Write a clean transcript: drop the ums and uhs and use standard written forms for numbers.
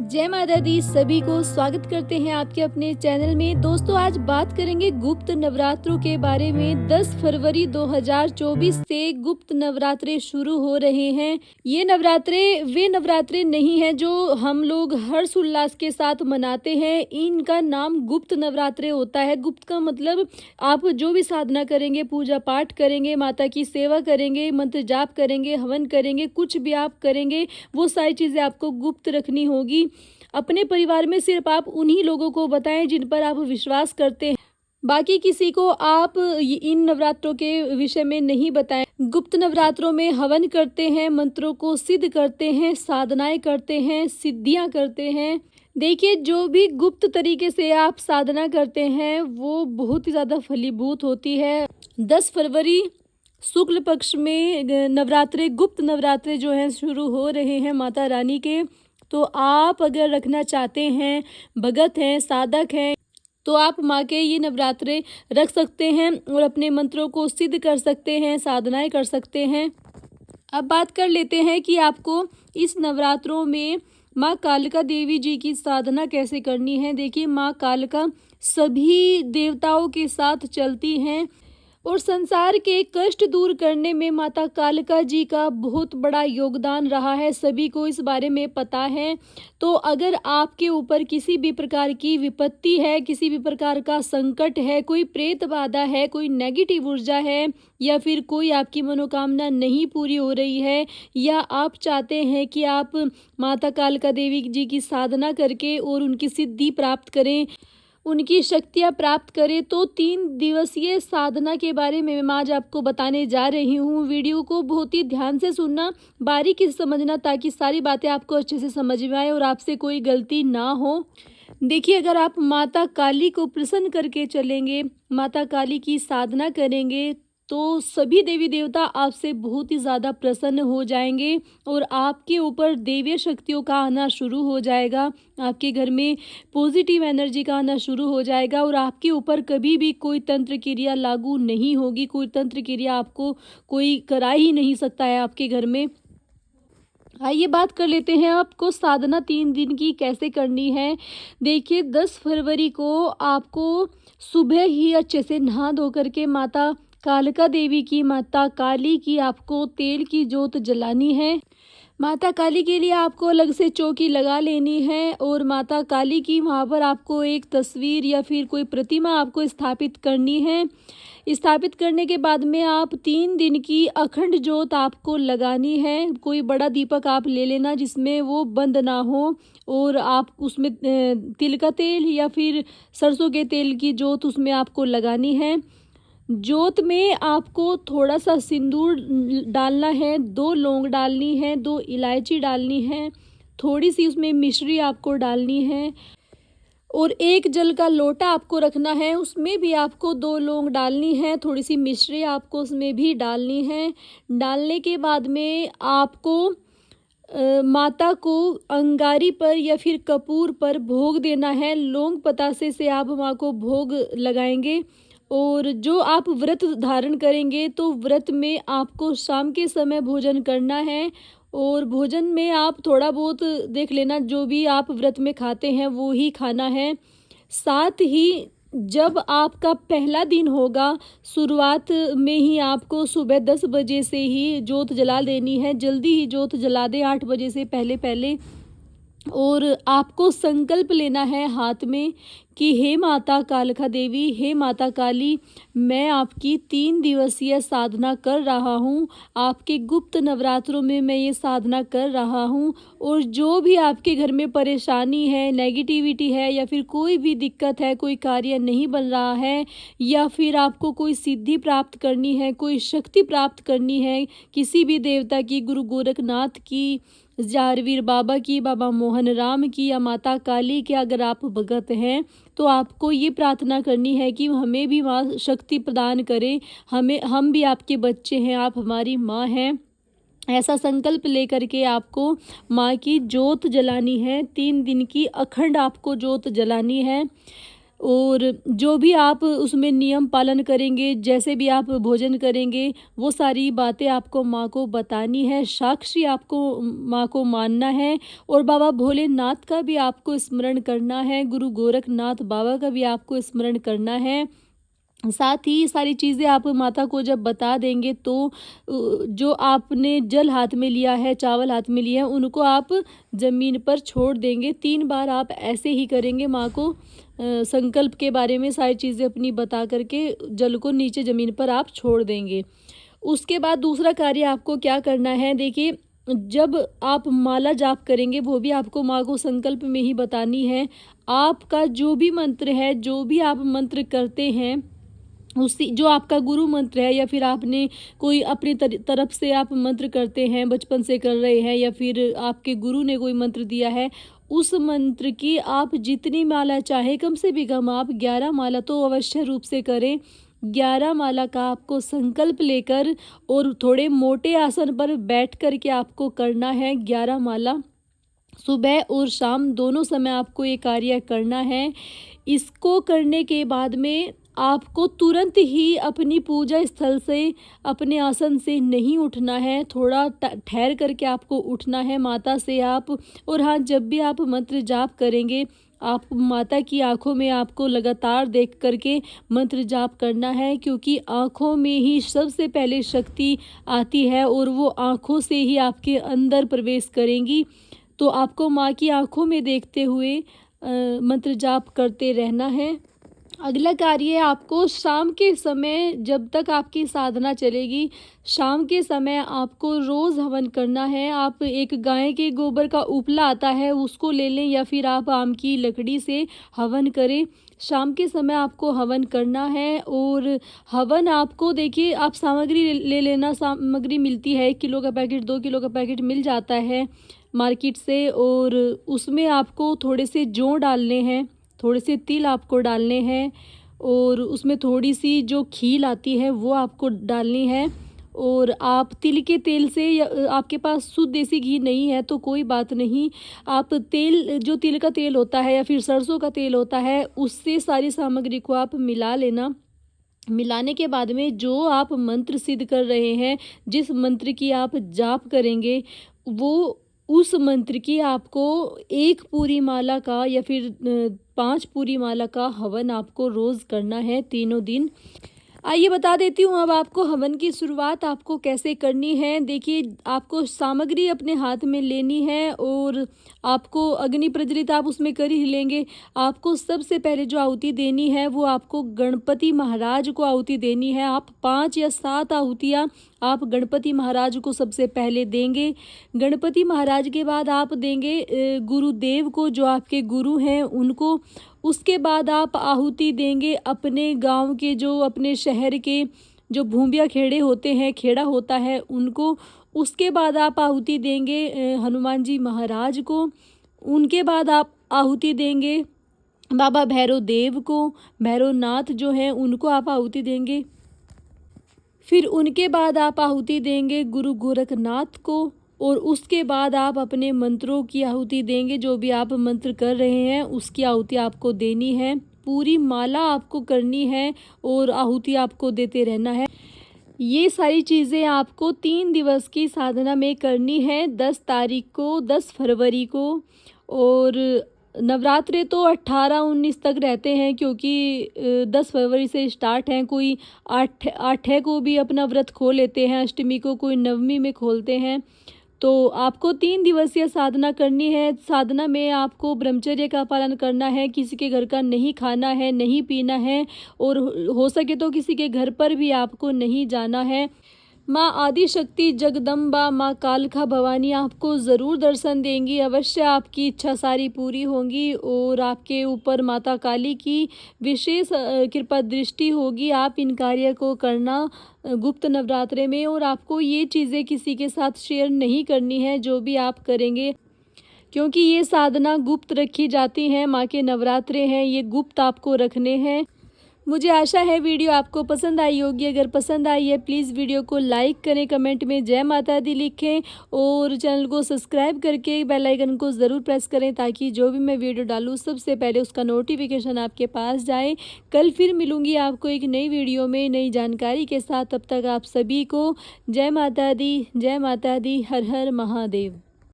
जय माता दी। सभी को स्वागत करते हैं आपके अपने चैनल में। दोस्तों, आज बात करेंगे गुप्त नवरात्रों के बारे में। 10 फरवरी 2024 से गुप्त नवरात्रे शुरू हो रहे हैं। ये नवरात्रे वे नवरात्रे नहीं हैं जो हम लोग हर्ष उल्लास के साथ मनाते हैं। इनका नाम गुप्त नवरात्रे होता है। गुप्त का मतलब आप जो भी साधना करेंगे, पूजा पाठ करेंगे, माता की सेवा करेंगे, मंत्र जाप करेंगे, हवन करेंगे, कुछ भी आप करेंगे, वो सारी चीज़ें आपको गुप्त रखनी होगी। अपने परिवार में सिर्फ आप उन्हीं लोगों को बताएं जिन पर आप विश्वास करते हैं। बाकी किसी को आप इन नवरात्रों के विषय में नहीं बताएं। गुप्त नवरात्रों में हवन करते हैं, मंत्रों को सिद्ध करते हैं, साधनाएं करते हैं, सिद्धियां करते हैं। देखिए, जो भी गुप्त तरीके से आप साधना करते हैं वो बहुत ही ज़्यादा फलीभूत होती है। 10 फरवरी शुक्ल पक्ष में नवरात्रे, गुप्त नवरात्रे जो हैं शुरू हो रहे हैं माता रानी के। तो आप अगर रखना चाहते हैं, भगत हैं, साधक हैं, तो आप माँ के ये नवरात्रे रख सकते हैं और अपने मंत्रों को सिद्ध कर सकते हैं, साधनाएं कर सकते हैं। अब बात कर लेते हैं कि आपको इस नवरात्रों में माँ कालिका देवी जी की साधना कैसे करनी है। देखिए, माँ कालिका सभी देवताओं के साथ चलती हैं और संसार के कष्ट दूर करने में माता कालिका जी का बहुत बड़ा योगदान रहा है। सभी को इस बारे में पता है। तो अगर आपके ऊपर किसी भी प्रकार की विपत्ति है, किसी भी प्रकार का संकट है, कोई प्रेत बाधा है, कोई नेगेटिव ऊर्जा है, या फिर कोई आपकी मनोकामना नहीं पूरी हो रही है, या आप चाहते हैं कि आप माता कालिका देवी जी की साधना करके और उनकी सिद्धि प्राप्त करें, उनकी शक्तियाँ प्राप्त करें, तो 3 दिवसीय साधना के बारे में मैं आज आपको बताने जा रही हूँ। वीडियो को बहुत ही ध्यान से सुनना, बारीकी से समझना, ताकि सारी बातें आपको अच्छे से समझ में आए और आपसे कोई गलती ना हो। देखिए, अगर आप माता काली को प्रसन्न करके चलेंगे, माता काली की साधना करेंगे, तो सभी देवी देवता आपसे बहुत ही ज़्यादा प्रसन्न हो जाएंगे और आपके ऊपर दैवीय शक्तियों का आना शुरू हो जाएगा। आपके घर में पॉजिटिव एनर्जी का आना शुरू हो जाएगा और आपके ऊपर कभी भी कोई तंत्र क्रिया लागू नहीं होगी। कोई तंत्र क्रिया आपको कोई करा ही नहीं सकता है आपके घर में। आइए बात कर लेते हैं आपको साधना 3 दिन की कैसे करनी है। देखिए, 10 फरवरी को आपको सुबह ही अच्छे से नहा धो करके माता कालिका देवी की, माता काली की आपको तेल की जोत जलानी है। माता काली के लिए आपको अलग से चौकी लगा लेनी है और माता काली की वहाँ पर आपको एक तस्वीर या फिर कोई प्रतिमा आपको स्थापित करनी है। स्थापित करने के बाद में आप 3 दिन की अखंड जोत आपको लगानी है। कोई बड़ा दीपक आप ले लेना जिसमें वो बंद ना हो, और आप उसमें तिल का तेल या फिर सरसों के तेल की जोत उसमें आपको लगानी है। जोत में आपको थोड़ा सा सिंदूर डालना है, 2 लौंग डालनी है, 2 इलायची डालनी है, थोड़ी सी उसमें मिश्री आपको डालनी है, और एक जल का लोटा आपको रखना है, उसमें भी आपको 2 लौंग डालनी है, थोड़ी सी मिश्री आपको उसमें भी डालनी है। डालने के बाद में आपको माता को अंगारी पर या फिर कपूर पर भोग देना है। लौंग पतासे से आप माँ को भोग लगाएंगे। और जो आप व्रत धारण करेंगे, तो व्रत में आपको शाम के समय भोजन करना है, और भोजन में आप थोड़ा बहुत देख लेना, जो भी आप व्रत में खाते हैं वो ही खाना है। साथ ही जब आपका पहला दिन होगा, शुरुआत में ही आपको सुबह 10 बजे से ही जोत जला देनी है। जल्दी ही जोत जला दें, 8 बजे से पहले पहले। और आपको संकल्प लेना है हाथ में कि हे माता कालिका देवी, हे माता काली, मैं आपकी 3 दिवसीय साधना कर रहा हूँ। आपके गुप्त नवरात्रों में मैं ये साधना कर रहा हूँ, और जो भी आपके घर में परेशानी है, नेगेटिविटी है, या फिर कोई भी दिक्कत है, कोई कार्य नहीं बन रहा है, या फिर आपको कोई सिद्धि प्राप्त करनी है, कोई शक्ति प्राप्त करनी है, किसी भी देवता की, गुरु गोरखनाथ की, जारवीर बाबा की, बाबा मोहन राम की, या माता काली के अगर आप भगत हैं, तो आपको ये प्रार्थना करनी है कि हमें भी माँ शक्ति प्रदान करें। हम भी आपके बच्चे हैं, आप हमारी माँ हैं। ऐसा संकल्प लेकर के आपको माँ की जोत जलानी है। 3 दिन की अखंड आपको जोत जलानी है। और जो भी आप उसमें नियम पालन करेंगे, जैसे भी आप भोजन करेंगे, वो सारी बातें आपको माँ को बतानी है, साक्षी आपको माँ को मानना है। और बाबा भोलेनाथ का भी आपको स्मरण करना है, गुरु गोरखनाथ बाबा का भी आपको स्मरण करना है। साथ ही सारी चीज़ें आप माता को जब बता देंगे तो जो आपने जल हाथ में लिया है, चावल हाथ में लिया है, उनको आप ज़मीन पर छोड़ देंगे। 3 बार आप ऐसे ही करेंगे, माँ को संकल्प के बारे में सारी चीज़ें अपनी बता कर के जल को नीचे ज़मीन पर आप छोड़ देंगे। उसके बाद दूसरा कार्य आपको क्या करना है, देखिए जब आप माला जाप करेंगे, वो भी आपको माँ को संकल्प में ही बतानी है। आपका जो भी मंत्र है, जो भी आप मंत्र करते हैं, उसी जो आपका गुरु मंत्र है, या फिर आपने कोई अपनी तरफ से आप मंत्र करते हैं, बचपन से कर रहे हैं, या फिर आपके गुरु ने कोई मंत्र दिया है, उस मंत्र की आप जितनी माला चाहे, कम से भी कम आप 11 माला तो अवश्य रूप से करें। 11 माला का आपको संकल्प लेकर और थोड़े मोटे आसन पर बैठ कर के आपको करना है 11 माला। सुबह और शाम दोनों समय आपको ये कार्य करना है। इसको करने के बाद में आपको तुरंत ही अपनी पूजा स्थल से, अपने आसन से नहीं उठना है, थोड़ा ठहर करके आपको उठना है माता से आप। और हाँ, जब भी आप मंत्र जाप करेंगे, आप माता की आंखों में आपको लगातार देख करके मंत्र जाप करना है, क्योंकि आंखों में ही सबसे पहले शक्ति आती है और वो आंखों से ही आपके अंदर प्रवेश करेंगी। तो आपको माँ की आंखों में देखते हुए मंत्र जाप करते रहना है। अगला कार्य आपको शाम के समय, जब तक आपकी साधना चलेगी, शाम के समय आपको रोज़ हवन करना है। आप एक गाय के गोबर का उपला आता है, उसको ले लें, या फिर आप आम की लकड़ी से हवन करें। शाम के समय आपको हवन करना है। और हवन आपको, देखिए आप सामग्री ले लेना, सामग्री मिलती है 1 किलो का पैकेट, 2 किलो का पैकेट मिल जाता है मार्केट से। और उसमें आपको थोड़े से जौ डालने हैं, थोड़े से तिल आपको डालने हैं, और उसमें थोड़ी सी जो खील आती है वो आपको डालनी है। और आप तिल के तेल से, या आपके पास शुद्ध देसी घी नहीं है तो कोई बात नहीं, आप तेल, जो तिल का तेल होता है या फिर सरसों का तेल होता है, उससे सारी सामग्री को आप मिला लेना। मिलाने के बाद में जो आप मंत्र सिद्ध कर रहे हैं, जिस मंत्र की आप जाप करेंगे, वो उस मंत्र की आपको 1 पूरी माला का या फिर 5 पूरी माला का हवन आपको रोज़ करना है, तीनों दिन। आइए बता देती हूँ अब आपको हवन की शुरुआत आपको कैसे करनी है। देखिए, आपको सामग्री अपने हाथ में लेनी है और आपको अग्नि प्रज्वलित आप उसमें कर ही लेंगे। आपको सबसे पहले जो आहुति देनी है वो आपको गणपति महाराज को आहुति देनी है। आप 5 या 7 आहुतियाँ आप गणपति महाराज को सबसे पहले देंगे। गणपति महाराज के बाद आप देंगे गुरुदेव को, जो आपके गुरु हैं उनको। उसके बाद आप आहुति देंगे अपने गांव के, जो अपने शहर के जो भूमिया खेड़े होते हैं, खेड़ा होता है, उनको। उसके बाद आप आहुति देंगे हनुमान जी महाराज को। उनके बाद आप आहुति देंगे बाबा भैरव देव को, भैरवनाथ जो हैं उनको आप आहुति देंगे। फिर उनके बाद आप आहुति देंगे गुरु गोरखनाथ को। और उसके बाद आप अपने मंत्रों की आहुति देंगे, जो भी आप मंत्र कर रहे हैं उसकी आहुति आपको देनी है। पूरी माला आपको करनी है और आहुति आपको देते रहना है। ये सारी चीज़ें आपको 3 दिवस की साधना में करनी है, 10 तारीख को, 10 फरवरी को। और नवरात्रे तो 18-19 तक रहते हैं, क्योंकि 10 फरवरी से स्टार्ट हैं। कोई 8 को भी अपना व्रत खोल लेते हैं, अष्टमी को, कोई नवमी में खोलते हैं। तो आपको 3 दिवसीय साधना करनी है। साधना में आपको ब्रह्मचर्य का पालन करना है, किसी के घर का नहीं खाना है, नहीं पीना है, और हो सके तो किसी के घर पर भी आपको नहीं जाना है। माँ आदि शक्ति जगदम्बा, माँ कालका भवानी आपको ज़रूर दर्शन देंगी। अवश्य आपकी इच्छा सारी पूरी होंगी और आपके ऊपर माता काली की विशेष कृपा दृष्टि होगी। आप इन कार्य को करना गुप्त नवरात्रे में, और आपको ये चीज़ें किसी के साथ शेयर नहीं करनी है जो भी आप करेंगे, क्योंकि ये साधना गुप्त रखी जाती हैं। माँ के नवरात्रे हैं, ये गुप्त आपको रखने हैं। मुझे आशा है वीडियो आपको पसंद आई होगी। अगर पसंद आई है प्लीज़ वीडियो को लाइक करें, कमेंट में जय माता दी लिखें और चैनल को सब्सक्राइब करके बेल आइकन को ज़रूर प्रेस करें ताकि जो भी मैं वीडियो डालूँ सबसे पहले उसका नोटिफिकेशन आपके पास जाए। कल फिर मिलूँगी आपको एक नई वीडियो में नई जानकारी के साथ। तब तक आप सभी को जय माता दी, हर हर महादेव।